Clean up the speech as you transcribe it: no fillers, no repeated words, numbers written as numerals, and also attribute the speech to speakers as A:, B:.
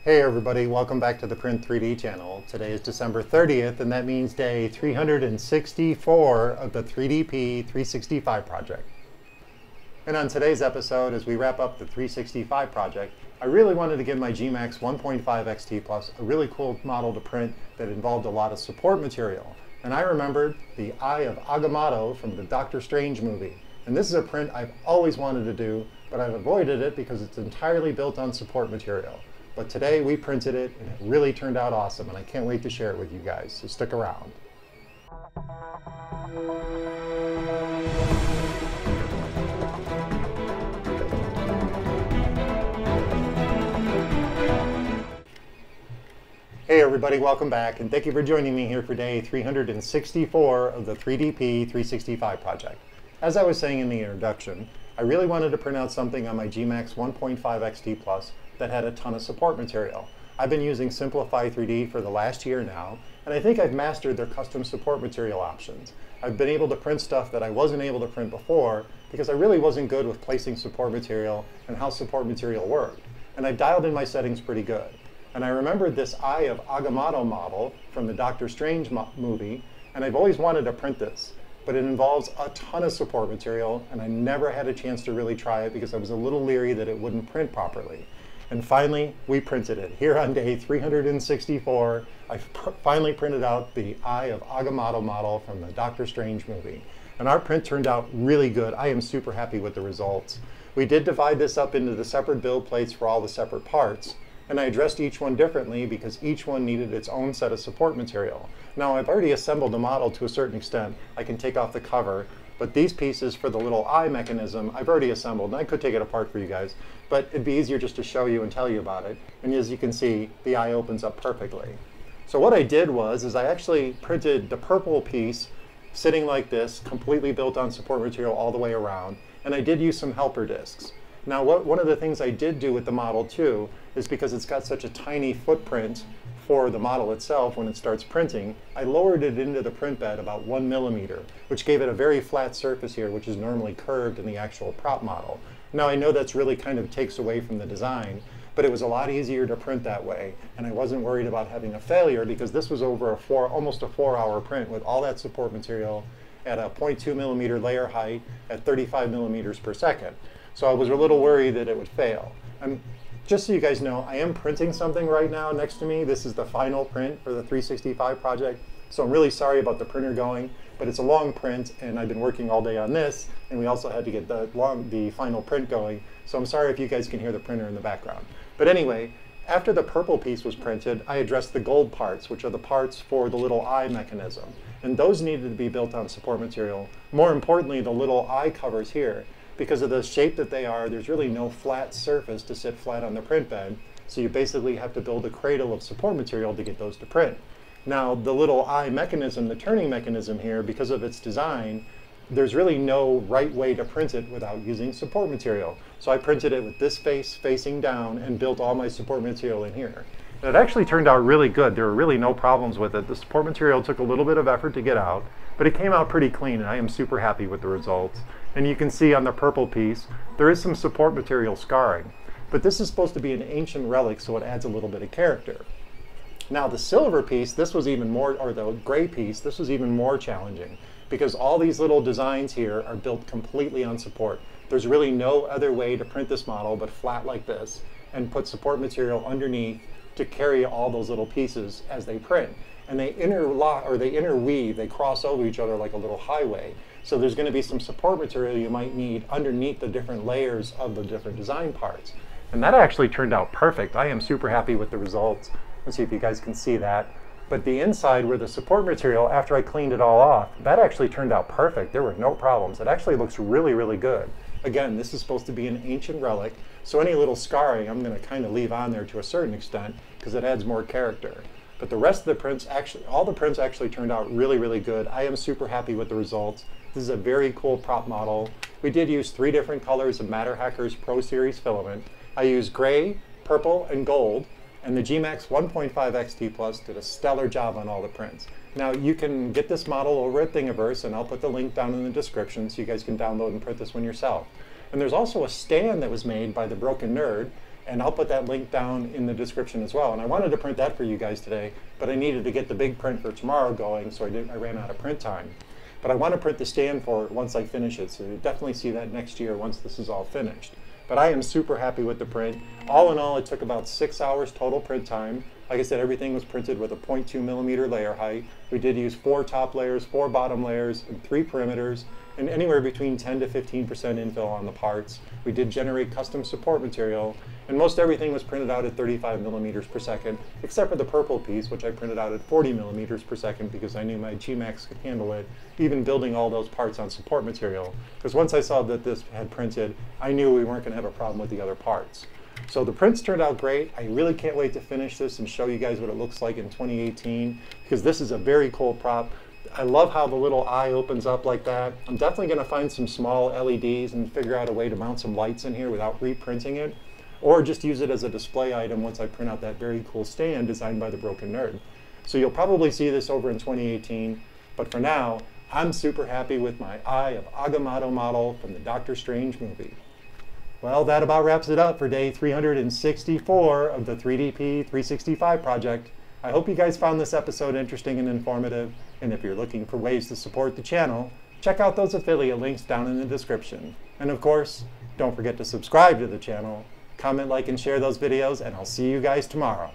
A: Hey everybody, welcome back to the Print 3D channel. Today is December 30th and that means day 364 of the 3DP 365 project. And on today's episode, as we wrap up the 365 project, I really wanted to give my gMax 1.5 XT Plus a really cool model to print that involved a lot of support material. And I remembered the Eye of Agamotto from the Doctor Strange movie. And this is a print I've always wanted to do, but I've avoided it because it's entirely built on support material. But today we printed it and it really turned out awesome and I can't wait to share it with you guys, so stick around. Hey everybody, welcome back and thank you for joining me here for day 364 of the 3DP 365 project. As I was saying in the introduction, I really wanted to print out something on my gMax 1.5 XT Plus that had a ton of support material. I've been using Simplify 3D for the last year now, and I think I've mastered their custom support material options. I've been able to print stuff that I wasn't able to print before because I really wasn't good with placing support material and how support material worked. And I've dialed in my settings pretty good. And I remembered this Eye of Agamotto model from the Doctor Strange movie, and I've always wanted to print this. But it involves a ton of support material, and I never had a chance to really try it because I was a little leery that it wouldn't print properly. And finally, we printed it. Here on day 364, I finally printed out the Eye of Agamotto model from the Doctor Strange movie. And our print turned out really good. I am super happy with the results. We did divide this up into the separate build plates for all the separate parts, and I addressed each one differently because each one needed its own set of support material. Now, I've already assembled the model to a certain extent. I can take off the cover, but these pieces for the little eye mechanism, I've already assembled, and I could take it apart for you guys, but it'd be easier just to show you and tell you about it. And as you can see, the eye opens up perfectly. So what I did was, I actually printed the purple piece sitting like this, completely built on support material all the way around, and I did use some helper discs. Now, one of the things I did do with the model too, is because it's got such a tiny footprint for the model itself when it starts printing, I lowered it into the print bed about 1 millimeter, which gave it a very flat surface here, which is normally curved in the actual prop model. Now I know that's really kind of takes away from the design, but it was a lot easier to print that way, and I wasn't worried about having a failure because this was over almost a 4-hour print with all that support material at a 0.2 millimeter layer height at 35 millimeters per second. So I was a little worried that it would fail. Just so you guys know, I am printing something right now next to me. This is the final print for the 365 project. So I'm really sorry about the printer going, but it's a long print and I've been working all day on this, and we also had to get the final print going. So I'm sorry if you guys can hear the printer in the background. But anyway, after the purple piece was printed, I addressed the gold parts, which are the parts for the little eye mechanism. And those needed to be built on support material. More importantly, the little eye covers here. Because of the shape that they are, there's really no flat surface to sit flat on the print bed. So you basically have to build a cradle of support material to get those to print. Now, the little eye mechanism, the turning mechanism here, because of its design, there's really no right way to print it without using support material. So I printed it with this face facing down and built all my support material in here. And it actually turned out really good. There were really no problems with it. The support material took a little bit of effort to get out, but it came out pretty clean, and I am super happy with the results. And you can see on the purple piece, there is some support material scarring. But this is supposed to be an ancient relic, so it adds a little bit of character. Now the silver piece, this was even more, or the gray piece, this was even more challenging because all these little designs here are built completely on support. There's really no other way to print this model but flat like this and put support material underneath to carry all those little pieces as they print. And they interlock, or they interweave, they cross over each other like a little highway. So there's going to be some support material you might need underneath the different layers of the different design parts. And that actually turned out perfect. I am super happy with the results. Let's see if you guys can see that. But the inside where the support material, after I cleaned it all off, that actually turned out perfect. There were no problems. It actually looks really, really good. Again, this is supposed to be an ancient relic, so any little scarring I'm going to kind of leave on there to a certain extent because it adds more character. But the rest of the prints, all the prints actually turned out really, really good. I am super happy with the results. This is a very cool prop model. We did use 3 different colors of Matter Hacker's PRO Series filament. I used gray, purple, and gold, and the gMax 1.5 XT Plus did a stellar job on all the prints. Now you can get this model over at Thingiverse, and I'll put the link down in the description so you guys can download and print this one yourself. And there's also a stand that was made by the Broken Nerd And I'll put that link down in the description as well. And I wanted to print that for you guys today, but I needed to get the big print for tomorrow going, so I ran out of print time. But I want to print the stand for it once I finish it, so you'll definitely see that next year once this is all finished. But I am super happy with the print. All in all, it took about 6 hours total print time. Like I said, everything was printed with a 0.2 millimeter layer height. We did use 4 top layers, 4 bottom layers, and 3 perimeters, and anywhere between 10 to 15% infill on the parts. We did generate custom support material, and most everything was printed out at 35 millimeters per second, except for the purple piece, which I printed out at 40 millimeters per second because I knew my gMax could handle it, even building all those parts on support material. Because once I saw that this had printed, I knew we weren't going to have a problem with the other parts. So the prints turned out great. I really can't wait to finish this and show you guys what it looks like in 2018, because this is a very cool prop. I love how the little eye opens up like that. I'm definitely going to find some small LEDs and figure out a way to mount some lights in here without reprinting it, or just use it as a display item once I print out that very cool stand designed by the Broken Nerd. So you'll probably see this over in 2018, but for now, I'm super happy with my Eye of Agamotto model from the Doctor Strange movie. Well, that about wraps it up for day 364 of the 3DP 365 project. I hope you guys found this episode interesting and informative, and if you're looking for ways to support the channel, check out those affiliate links down in the description. And of course, don't forget to subscribe to the channel, comment, like, and share those videos, and I'll see you guys tomorrow.